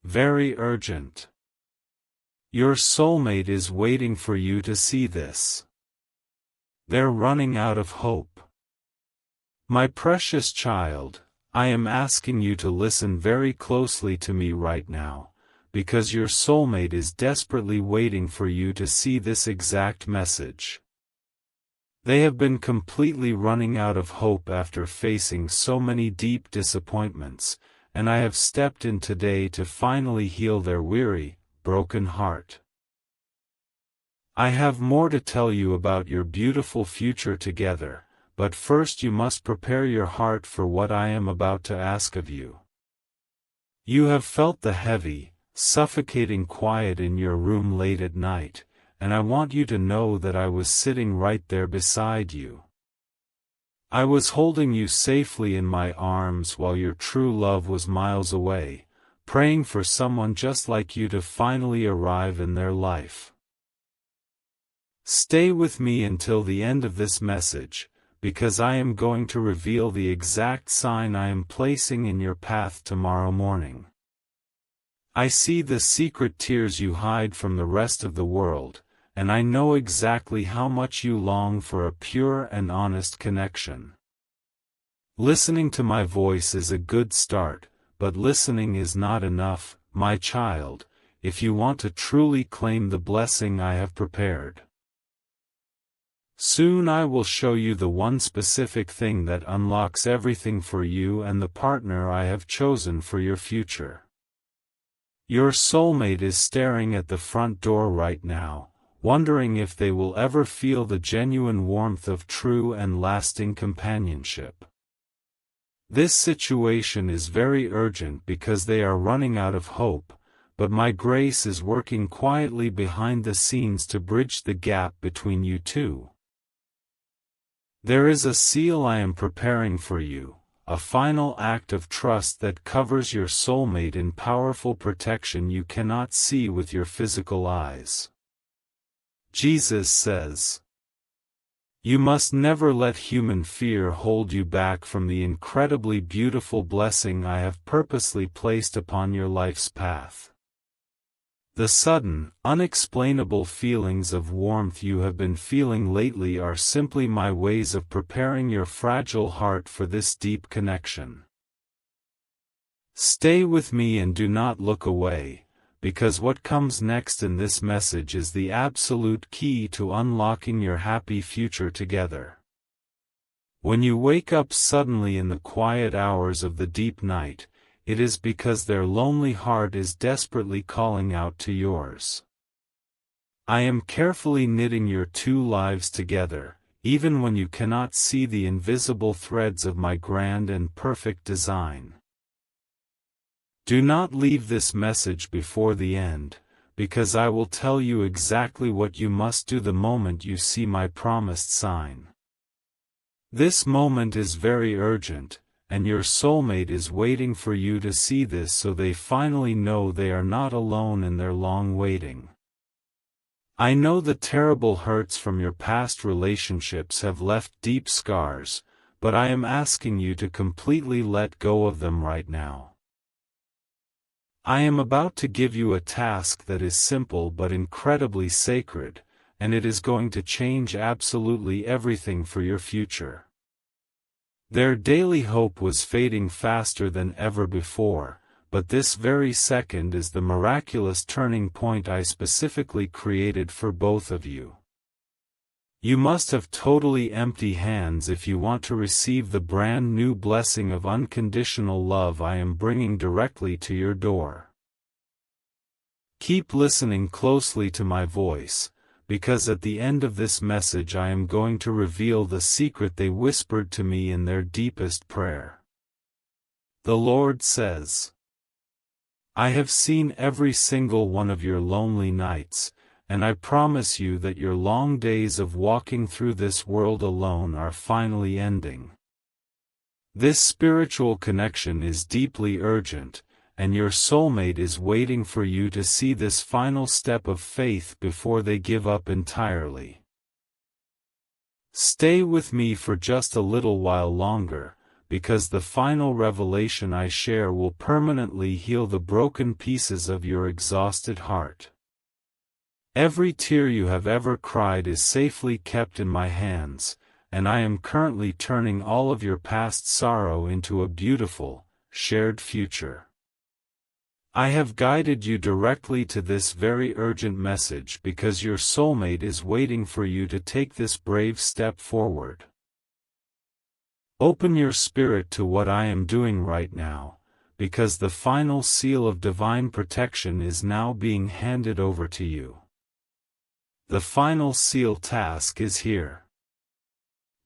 Very urgent. Your soulmate is waiting for you to see this. They're running out of hope. My precious child, I am asking you to listen very closely to me right now, because your soulmate is desperately waiting for you to see this exact message. They have been completely running out of hope after facing so many deep disappointments, and I have stepped in today to finally heal their weary, broken heart. I have more to tell you about your beautiful future together, but first you must prepare your heart for what I am about to ask of you. You have felt the heavy, suffocating quiet in your room late at night, and I want you to know that I was sitting right there beside you. I was holding you safely in my arms while your true love was miles away, praying for someone just like you to finally arrive in their life. Stay with me until the end of this message, because I am going to reveal the exact sign I am placing in your path tomorrow morning. I see the secret tears you hide from the rest of the world, and I know exactly how much you long for a pure and honest connection. Listening to my voice is a good start, but listening is not enough, my child, if you want to truly claim the blessing I have prepared. Soon I will show you the one specific thing that unlocks everything for you and the partner I have chosen for your future. Your soulmate is staring at the front door right now, wondering if they will ever feel the genuine warmth of true and lasting companionship. This situation is very urgent because they are running out of hope, but my grace is working quietly behind the scenes to bridge the gap between you two. There is a seal I am preparing for you, a final act of trust that covers your soulmate in powerful protection you cannot see with your physical eyes. Jesus says, "You must never let human fear hold you back from the incredibly beautiful blessing I have purposely placed upon your life's path." The sudden, unexplainable feelings of warmth you have been feeling lately are simply my ways of preparing your fragile heart for this deep connection. Stay with me and do not look away, because what comes next in this message is the absolute key to unlocking your happy future together. When you wake up suddenly in the quiet hours of the deep night, it is because their lonely heart is desperately calling out to yours. I am carefully knitting your two lives together, even when you cannot see the invisible threads of my grand and perfect design. Do not leave this message before the end, because I will tell you exactly what you must do the moment you see my promised sign. This moment is very urgent, and your soulmate is waiting for you to see this so they finally know they are not alone in their long waiting. I know the terrible hurts from your past relationships have left deep scars, but I am asking you to completely let go of them right now. I am about to give you a task that is simple but incredibly sacred, and it is going to change absolutely everything for your future. Their daily hope was fading faster than ever before, but this very second is the miraculous turning point I specifically created for both of you. You must have totally empty hands if you want to receive the brand new blessing of unconditional love I am bringing directly to your door. Keep listening closely to my voice, because at the end of this message I am going to reveal the secret they whispered to me in their deepest prayer. The Lord says, "I have seen every single one of your lonely nights, and I promise you that your long days of walking through this world alone are finally ending. This spiritual connection is deeply urgent, and your soulmate is waiting for you to see this final step of faith before they give up entirely. Stay with me for just a little while longer, because the final revelation I share will permanently heal the broken pieces of your exhausted heart. Every tear you have ever cried is safely kept in my hands, and I am currently turning all of your past sorrow into a beautiful, shared future. I have guided you directly to this very urgent message because your soulmate is waiting for you to take this brave step forward. Open your spirit to what I am doing right now, because the final seal of divine protection is now being handed over to you. The final seal task is here.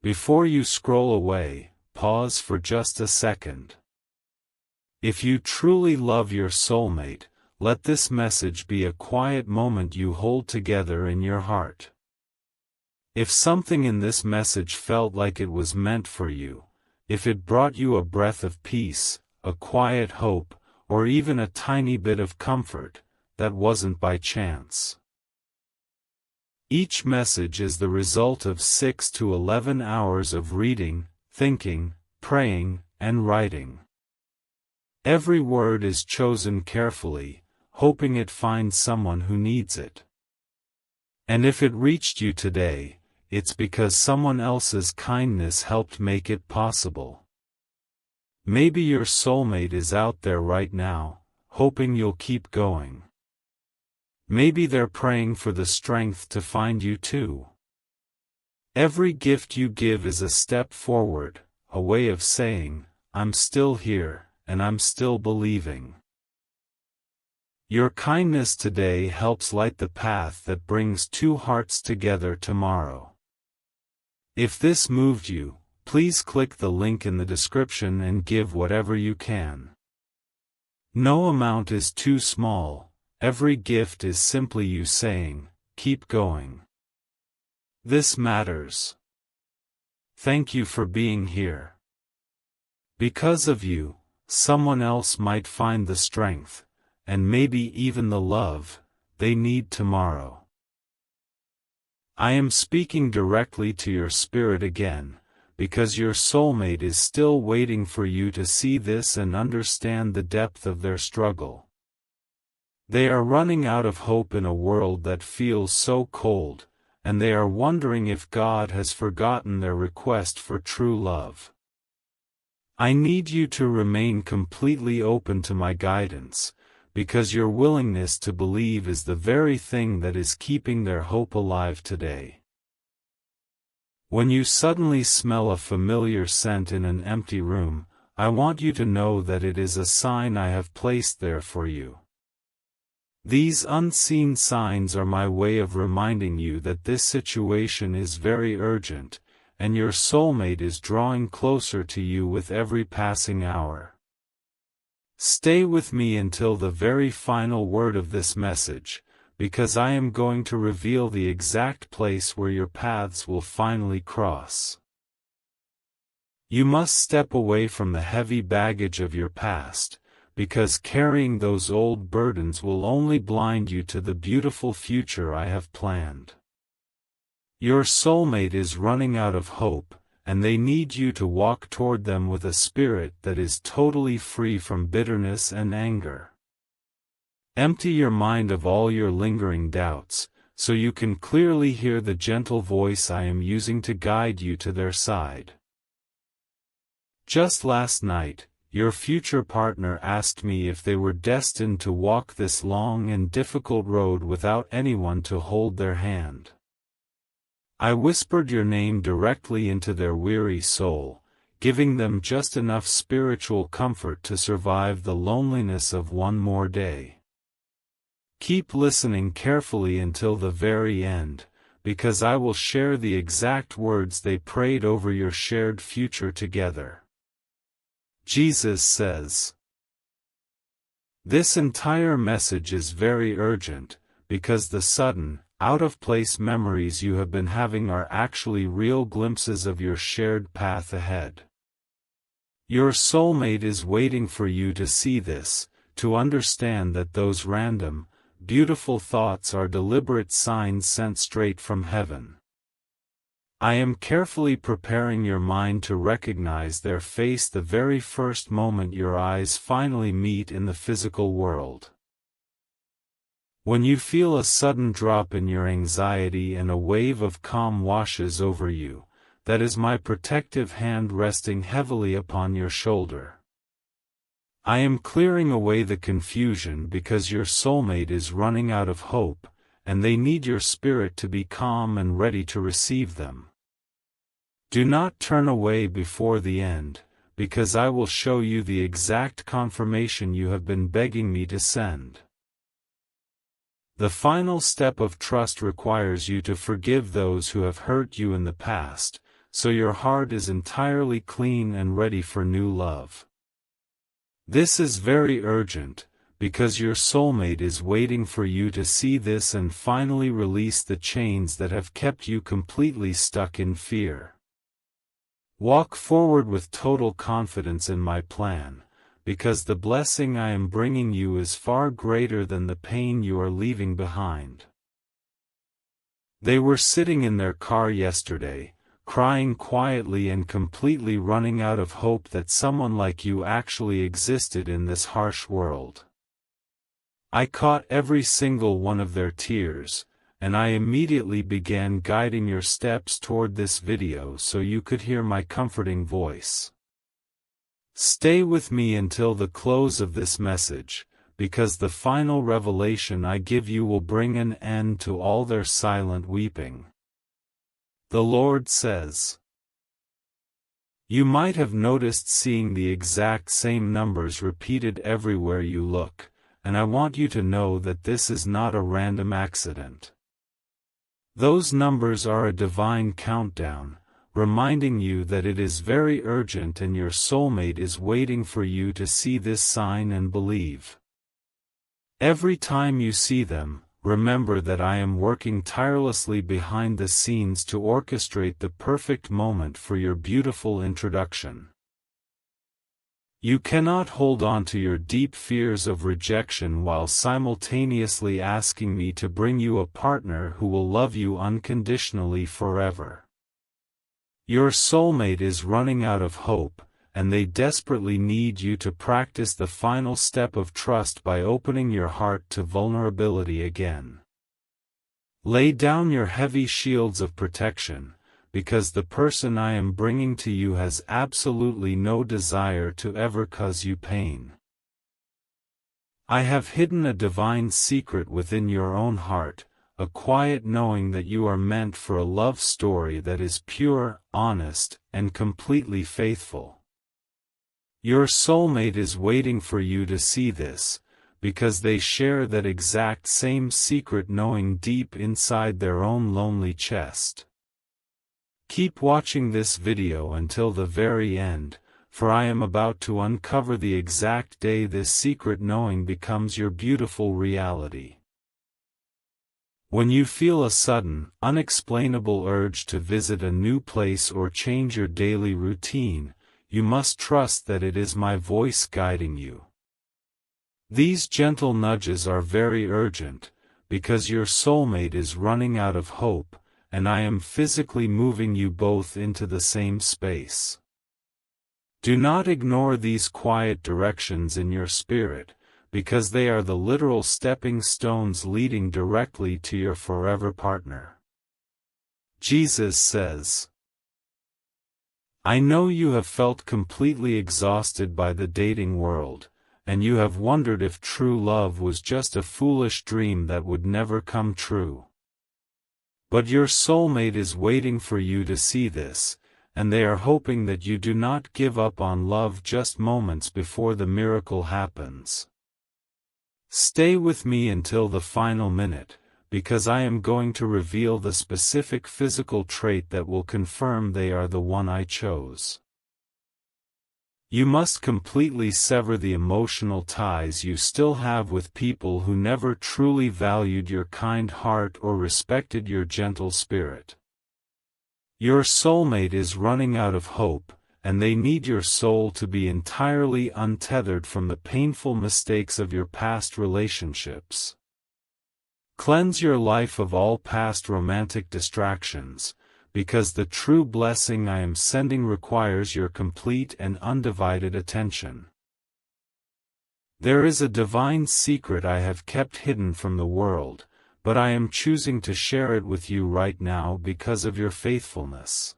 Before you scroll away, pause for just a second. If you truly love your soulmate, let this message be a quiet moment you hold together in your heart. If something in this message felt like it was meant for you, if it brought you a breath of peace, a quiet hope, or even a tiny bit of comfort, that wasn't by chance. Each message is the result of 6 to 11 hours of reading, thinking, praying, and writing. Every word is chosen carefully, hoping it finds someone who needs it. And if it reached you today, it's because someone else's kindness helped make it possible. Maybe your soulmate is out there right now, hoping you'll keep going. Maybe they're praying for the strength to find you too. Every gift you give is a step forward, a way of saying, I'm still here, and I'm still believing. Your kindness today helps light the path that brings two hearts together tomorrow. If this moved you, please click the link in the description and give whatever you can. No amount is too small. Every gift is simply you saying, keep going. This matters. Thank you for being here. Because of you, someone else might find the strength, and maybe even the love, they need tomorrow. I am speaking directly to your spirit again, because your soulmate is still waiting for you to see this and understand the depth of their struggle. They are running out of hope in a world that feels so cold, and they are wondering if God has forgotten their request for true love. I need you to remain completely open to my guidance, because your willingness to believe is the very thing that is keeping their hope alive today. When you suddenly smell a familiar scent in an empty room, I want you to know that it is a sign I have placed there for you. These unseen signs are my way of reminding you that this situation is very urgent, and your soulmate is drawing closer to you with every passing hour. Stay with me until the very final word of this message, because I am going to reveal the exact place where your paths will finally cross. You must step away from the heavy baggage of your past, because carrying those old burdens will only blind you to the beautiful future I have planned. Your soulmate is running out of hope, and they need you to walk toward them with a spirit that is totally free from bitterness and anger. Empty your mind of all your lingering doubts, so you can clearly hear the gentle voice I am using to guide you to their side. Just last night, your future partner asked me if they were destined to walk this long and difficult road without anyone to hold their hand. I whispered your name directly into their weary soul, giving them just enough spiritual comfort to survive the loneliness of one more day. Keep listening carefully until the very end, because I will share the exact words they prayed over your shared future together. Jesus says, this entire message is very urgent, because the sudden, out-of-place memories you have been having are actually real glimpses of your shared path ahead. Your soulmate is waiting for you to see this, to understand that those random, beautiful thoughts are deliberate signs sent straight from heaven. I am carefully preparing your mind to recognize their face the very first moment your eyes finally meet in the physical world. When you feel a sudden drop in your anxiety and a wave of calm washes over you, that is my protective hand resting heavily upon your shoulder. I am clearing away the confusion because your soulmate is running out of hope, and they need your spirit to be calm and ready to receive them. Do not turn away before the end, because I will show you the exact confirmation you have been begging me to send. The final step of trust requires you to forgive those who have hurt you in the past, so your heart is entirely clean and ready for new love. This is very urgent, because your soulmate is waiting for you to see this and finally release the chains that have kept you completely stuck in fear. Walk forward with total confidence in my plan, because the blessing I am bringing you is far greater than the pain you are leaving behind. They were sitting in their car yesterday, crying quietly and completely running out of hope that someone like you actually existed in this harsh world. I caught every single one of their tears, and I immediately began guiding your steps toward this video so you could hear my comforting voice. Stay with me until the close of this message, because the final revelation I give you will bring an end to all their silent weeping. The Lord says, you might have noticed seeing the exact same numbers repeated everywhere you look, and I want you to know that this is not a random accident. Those numbers are a divine countdown, reminding you that it is very urgent and your soulmate is waiting for you to see this sign and believe. Every time you see them, remember that I am working tirelessly behind the scenes to orchestrate the perfect moment for your beautiful introduction. You cannot hold on to your deep fears of rejection while simultaneously asking me to bring you a partner who will love you unconditionally forever. Your soulmate is running out of hope, and they desperately need you to practice the final step of trust by opening your heart to vulnerability again. Lay down your heavy shields of protection, because the person I am bringing to you has absolutely no desire to ever cause you pain. I have hidden a divine secret within your own heart, a quiet knowing that you are meant for a love story that is pure, honest, and completely faithful. Your soulmate is waiting for you to see this, because they share that exact same secret knowing deep inside their own lonely chest. Keep watching this video until the very end, for I am about to uncover the exact day this secret knowing becomes your beautiful reality. When you feel a sudden, unexplainable urge to visit a new place or change your daily routine, you must trust that it is my voice guiding you. These gentle nudges are very urgent, because your soulmate is running out of hope, and I am physically moving you both into the same space. Do not ignore these quiet directions in your spirit, because they are the literal stepping stones leading directly to your forever partner. Jesus says, I know you have felt completely exhausted by the dating world, and you have wondered if true love was just a foolish dream that would never come true. But your soulmate is waiting for you to see this, and they are hoping that you do not give up on love just moments before the miracle happens. Stay with me until the final minute, because I am going to reveal the specific physical trait that will confirm they are the one I chose. You must completely sever the emotional ties you still have with people who never truly valued your kind heart or respected your gentle spirit. Your soulmate is running out of hope, and they need your soul to be entirely untethered from the painful mistakes of your past relationships. Cleanse your life of all past romantic distractions, because the true blessing I am sending requires your complete and undivided attention. There is a divine secret I have kept hidden from the world, but I am choosing to share it with you right now because of your faithfulness.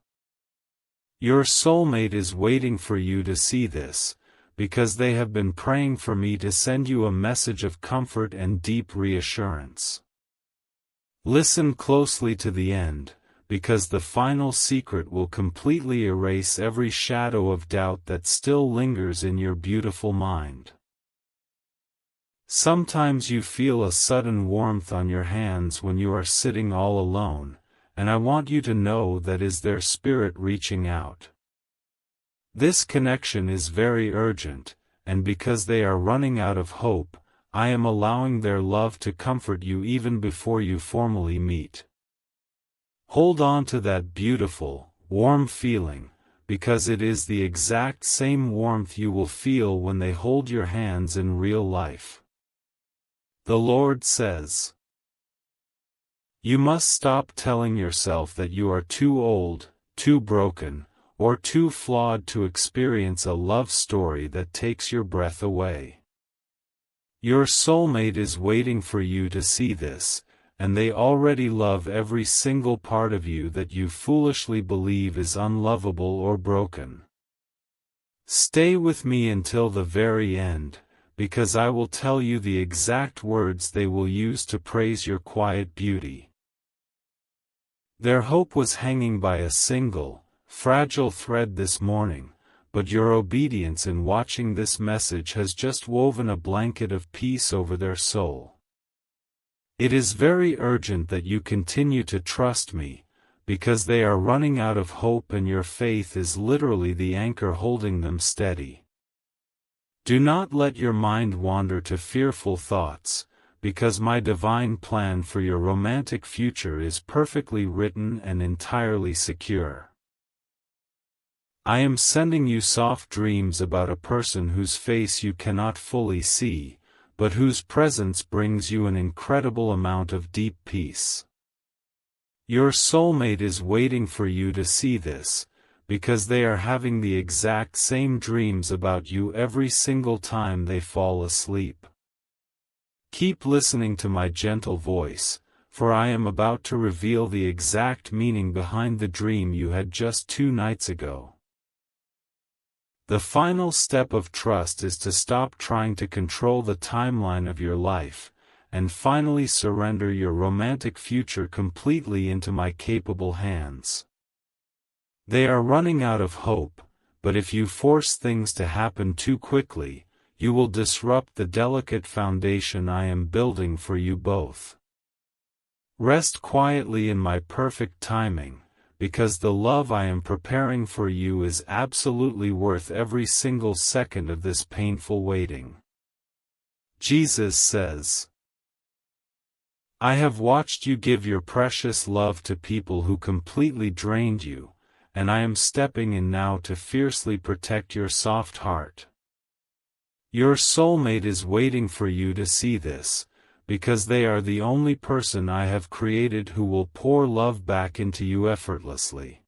Your soulmate is waiting for you to see this, because they have been praying for me to send you a message of comfort and deep reassurance. Listen closely to the end, because the final secret will completely erase every shadow of doubt that still lingers in your beautiful mind. Sometimes you feel a sudden warmth on your hands when you are sitting all alone, and I want you to know that is their spirit reaching out. This connection is very urgent, and because they are running out of hope, I am allowing their love to comfort you even before you formally meet. Hold on to that beautiful, warm feeling, because it is the exact same warmth you will feel when they hold your hands in real life. The Lord says, you must stop telling yourself that you are too old, too broken, or too flawed to experience a love story that takes your breath away. Your soulmate is waiting for you to see this, and they already love every single part of you that you foolishly believe is unlovable or broken. Stay with me until the very end, because I will tell you the exact words they will use to praise your quiet beauty. Their hope was hanging by a single, fragile thread this morning, but your obedience in watching this message has just woven a blanket of peace over their soul. It is very urgent that you continue to trust me, because they are running out of hope and your faith is literally the anchor holding them steady. Do not let your mind wander to fearful thoughts, because my divine plan for your romantic future is perfectly written and entirely secure. I am sending you soft dreams about a person whose face you cannot fully see, but whose presence brings you an incredible amount of deep peace. Your soulmate is waiting for you to see this, because they are having the exact same dreams about you every single time they fall asleep. Keep listening to my gentle voice, for I am about to reveal the exact meaning behind the dream you had just 2 nights ago. The final step of trust is to stop trying to control the timeline of your life, and finally surrender your romantic future completely into my capable hands. They are running out of hope, but if you force things to happen too quickly, you will disrupt the delicate foundation I am building for you both. Rest quietly in my perfect timing, because the love I am preparing for you is absolutely worth every single second of this painful waiting. Jesus says, I have watched you give your precious love to people who completely drained you, and I am stepping in now to fiercely protect your soft heart. Your soulmate is waiting for you to see this, because they are the only person I have created who will pour love back into you effortlessly.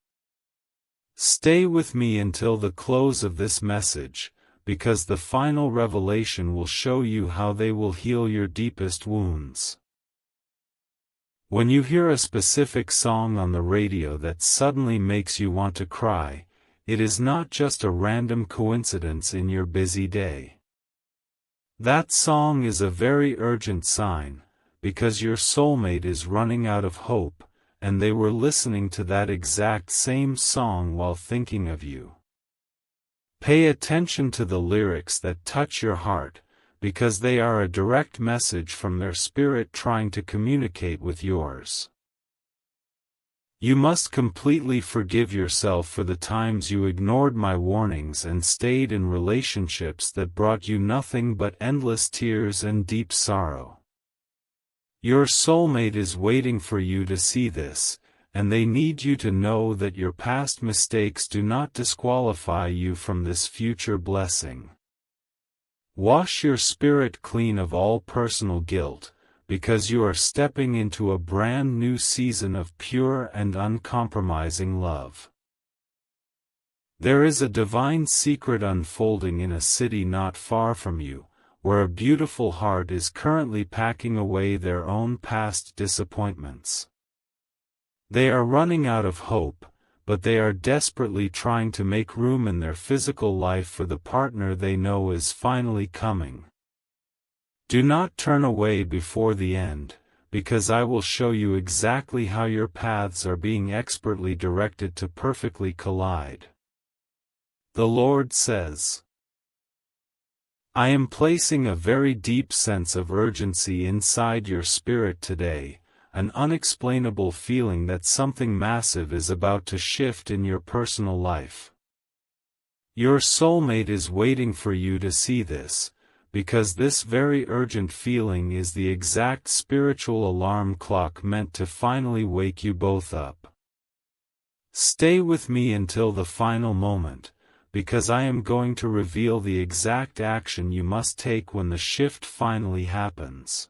Stay with me until the close of this message, because the final revelation will show you how they will heal your deepest wounds. When you hear a specific song on the radio that suddenly makes you want to cry, it is not just a random coincidence in your busy day. That song is a very urgent sign, because your soulmate is running out of hope, and they were listening to that exact same song while thinking of you. Pay attention to the lyrics that touch your heart, because they are a direct message from their spirit trying to communicate with yours. You must completely forgive yourself for the times you ignored my warnings and stayed in relationships that brought you nothing but endless tears and deep sorrow. Your soulmate is waiting for you to see this, and they need you to know that your past mistakes do not disqualify you from this future blessing. Wash your spirit clean of all personal guilt, because you are stepping into a brand new season of pure and uncompromising love. There is a divine secret unfolding in a city not far from you, where a beautiful heart is currently packing away their own past disappointments. They are running out of hope, but they are desperately trying to make room in their physical life for the partner they know is finally coming. Do not turn away before the end, because I will show you exactly how your paths are being expertly directed to perfectly collide. The Lord says, I am placing a very deep sense of urgency inside your spirit today, an unexplainable feeling that something massive is about to shift in your personal life. Your soulmate is waiting for you to see this, because this very urgent feeling is the exact spiritual alarm clock meant to finally wake you both up. Stay with me until the final moment, because I am going to reveal the exact action you must take when the shift finally happens.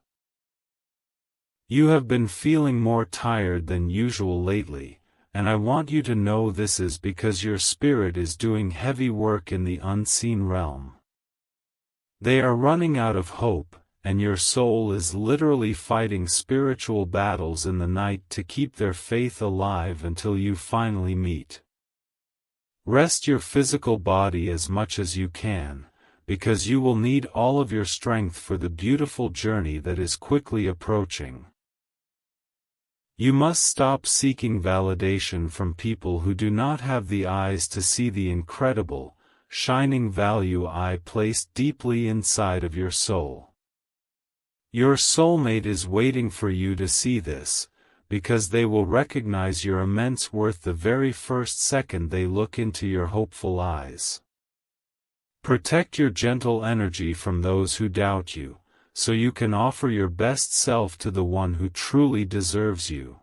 You have been feeling more tired than usual lately, and I want you to know this is because your spirit is doing heavy work in the unseen realm. They are running out of hope, and your soul is literally fighting spiritual battles in the night to keep their faith alive until you finally meet. Rest your physical body as much as you can, because you will need all of your strength for the beautiful journey that is quickly approaching. You must stop seeking validation from people who do not have the eyes to see the incredible, shining value I placed deeply inside of your soul. Your soulmate is waiting for you to see this, because they will recognize your immense worth the very first second they look into your hopeful eyes. Protect your gentle energy from those who doubt you, so you can offer your best self to the one who truly deserves you.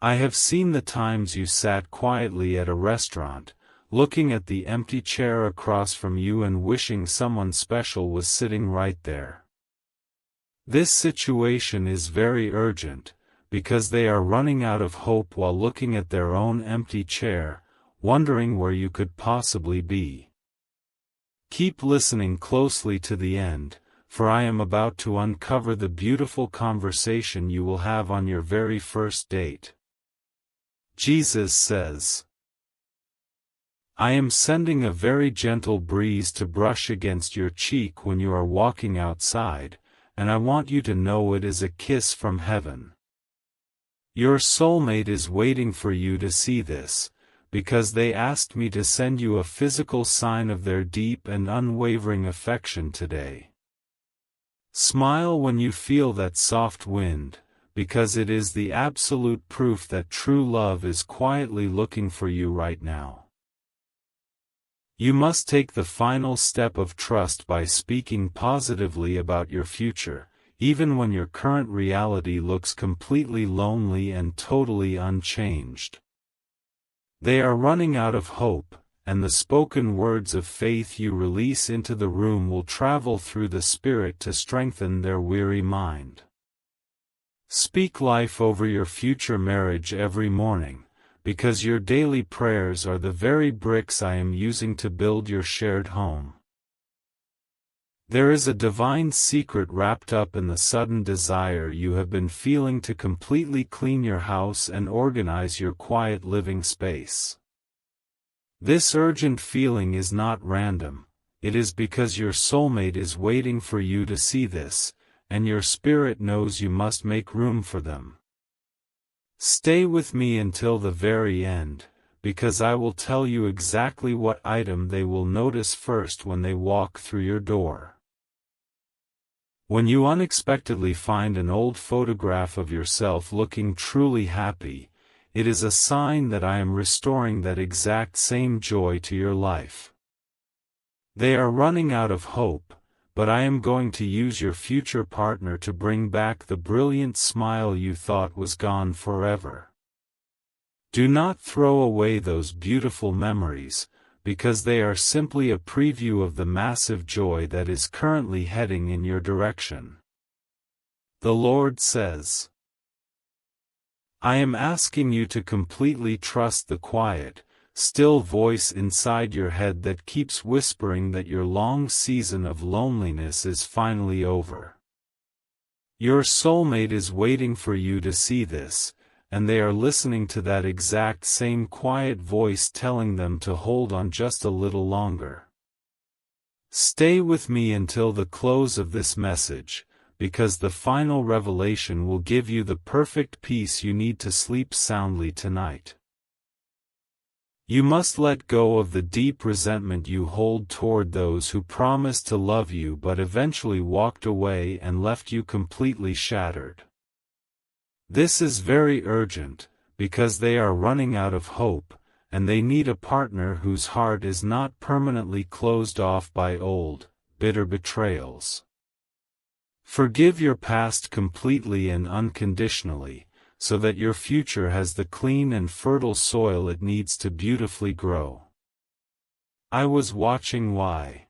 I have seen the times you sat quietly at a restaurant, looking at the empty chair across from you and wishing someone special was sitting right there. This situation is very urgent, because they are running out of hope while looking at their own empty chair, wondering where you could possibly be. Keep listening closely to the end, for I am about to uncover the beautiful conversation you will have on your very first date. Jesus says, I am sending a very gentle breeze to brush against your cheek when you are walking outside, and I want you to know it is a kiss from heaven. Your soulmate is waiting for you to see this, because they asked me to send you a physical sign of their deep and unwavering affection today. Smile when you feel that soft wind, because it is the absolute proof that true love is quietly looking for you right now. You must take the final step of trust by speaking positively about your future, even when your current reality looks completely lonely and totally unchanged. They are running out of hope, and the spoken words of faith you release into the room will travel through the spirit to strengthen their weary mind. Speak life over your future marriage every morning, because your daily prayers are the very bricks I am using to build your shared home. There is a divine secret wrapped up in the sudden desire you have been feeling to completely clean your house and organize your quiet living space. This urgent feeling is not random, it is because your soulmate is waiting for you to see this, and your spirit knows you must make room for them. Stay with me until the very end, because I will tell you exactly what item they will notice first when they walk through your door. When you unexpectedly find an old photograph of yourself looking truly happy, it is a sign that I am restoring that exact same joy to your life. They are running out of hope, but I am going to use your future partner to bring back the brilliant smile you thought was gone forever. Do not throw away those beautiful memories, because they are simply a preview of the massive joy that is currently heading in your direction. The Lord says, I am asking you to completely trust the quiet, still voice inside your head that keeps whispering that your long season of loneliness is finally over. Your soulmate is waiting for you to see this, and they are listening to that exact same quiet voice telling them to hold on just a little longer. Stay with me until the close of this message, because the final revelation will give you the perfect peace you need to sleep soundly tonight. You must let go of the deep resentment you hold toward those who promised to love you but eventually walked away and left you completely shattered. This is very urgent, because they are running out of hope, and they need a partner whose heart is not permanently closed off by old, bitter betrayals. Forgive your past completely and unconditionally, so that your future has the clean and fertile soil it needs to beautifully grow. I was watching. Why?